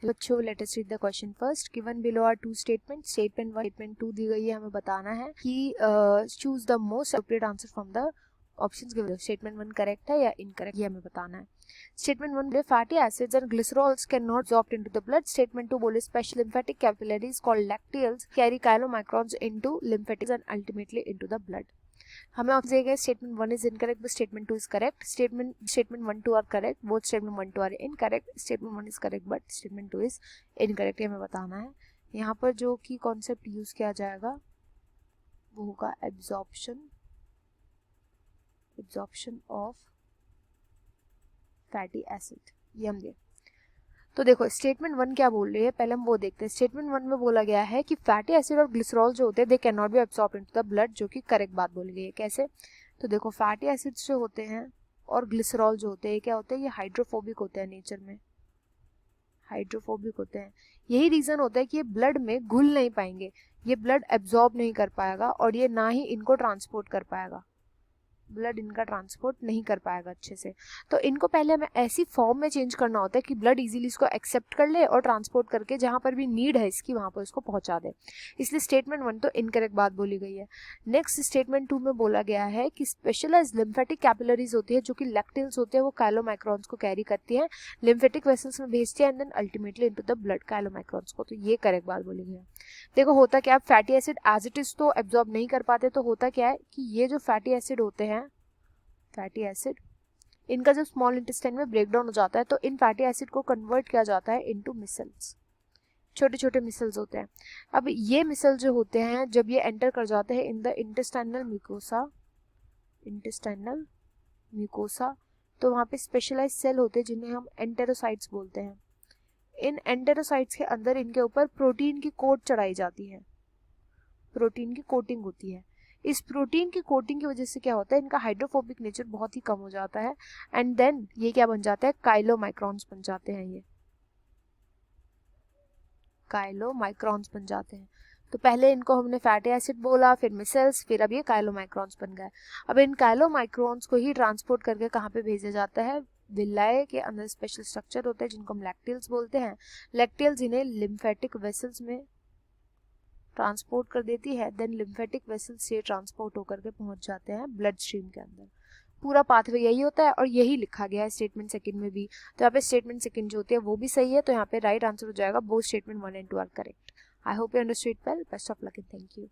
बच्चों let us read the question first. Given below are two statement, statement 1 statement 2 दी गई है, हमें बताना है कि choose the most appropriate answer from the options given. Statement 1 correct है या इनकरेक्ट, ये हमें बताना है। स्टेटमेंट 1 बोले fatty acids and glycerols can not absorb into the blood. Statement 2 बोले special lymphatic capillaries called lacteals carry chylomicrons into lymphatics and ultimately into the blood. हमें option दिए गए statement 1 is incorrect but statement 2 is correct. Statement 1 2 are correct, both statement 1 2 are incorrect. Statement 1 is correct but statement 2 is incorrect, हमें बताना है। यहाँ पर जो की कॉन्सेप्ट यूज किया जाएगा वो होगा एब्जॉर्प्शन ऑफ फैटी एसिड, ये हम देख। तो देखो स्टेटमेंट 1 क्या बोल रही है, पहले हम वो देखते हैं। स्टेटमेंट 1 में बोला गया है कि फैटी एसिड और ग्लिसरॉल जो होते हैं they can not be absorb into the blood, जो कि करेक्ट बात बोली गई है। कैसे? तो देखो फैटी एसिड्स जो होते हैं और ग्लिसरॉल जो होते हैं क्या होते हैं, ये हाइड्रोफोबिक होते हैं, नेचर में हाइड्रोफोबिक होते हैं। यही रीजन होता है कि ये ब्लड में घुल नहीं पाएंगे, ये ब्लड एब्जॉर्ब नहीं कर पाएगा और ये ना ही इनको ट्रांसपोर्ट कर पाएगा, ब्लड इनका ट्रांसपोर्ट नहीं कर पाएगा अच्छे से। तो इनको पहले हमें ऐसी फॉर्म में चेंज करना होता है कि ब्लड इजीली इसको एक्सेप्ट कर ले और ट्रांसपोर्ट करके जहां पर भी नीड है इसकी वहां पर इसको पहुंचा दे। इसलिए स्टेटमेंट 1 तो इनकरेक्ट बात बोली गई है। नेक्स्ट स्टेटमेंट 2 में बोला गया है कि स्पेशलाइज्ड लिम्फेटिक कैपिलरीज होती है जो कि लैक्टिल्स होते हैं, वो काइलोमाइक्रॉन्स को कैरी करती है, लिम्फेटिक वेसल्स में भेजती है and then ultimately into the blood chylomicrons को। तो ये करेक्ट बात बोली गई है। देखो होता क्या है, fatty acid as it is तो एब्जॉर्ब नहीं कर पाते, तो होता क्या है कि ये जो फैटी एसिड होते हैं, फैटी एसिड, इनका जब स्मॉल इंटेस्टाइन में ब्रेकडाउन हो जाता है तो इन फैटी एसिड को कन्वर्ट किया जाता है इनटू मिसल्स, छोटे छोटे मिसल्स होते हैं। अब ये मिसल जो होते हैं जब ये एंटर कर जाते हैं इन द इंटेस्टाइनल म्यूकोसा, तो वहाँ पे स्पेशलाइज्ड सेल होते हैं जिन्हें हम एंटेरोसाइट्स बोलते हैं। इन एंटेरोसाइट्स के अंदर इनके ऊपर प्रोटीन की कोट चढ़ाई जाती है, प्रोटीन की कोटिंग होती है। इस प्रोटीन की कोटिंग की वजह से क्या होता है, इनका हाइड्रोफोबिक नेचर बहुत ही कम हो जाता है एंड देन ये क्या बन जाता है, काइलोमाइक्रॉन्स बन जाते हैं। ये काइलोमाइक्रॉन्स बन जाते हैं। तो पहले इनको हमने फैटी एसिड बोला, फिर मिसल्स, फिर अब ये काइलोमाइक्रॉन्स बन गए। अब इन काइलोमाइक्रॉन्स को ही ट्रांसपोर्ट करके कहाँ पे भेजा जाता है, विलाय के अंदर स्पेशल स्ट्रक्चर होते हैं जिनको हम लैक्टिल्स बोलते हैं। लैक्टिल्स इन्हें लिम्फेटिक वेसल्स में ट्रांसपोर्ट कर देती है, देन लिम्फेटिक वेसल से ट्रांसपोर्ट होकर के पहुंच जाते हैं ब्लड स्ट्रीम के अंदर। पूरा पाथवे यही होता है और यही लिखा गया है स्टेटमेंट सेकंड में भी। तो यहाँ पे स्टेटमेंट सेकंड जो होती है वो भी सही है, तो यहाँ पे राइट आंसर हो जाएगा both statement 1 and 2 are correct. I hope you understood well. Best of luck and thank you.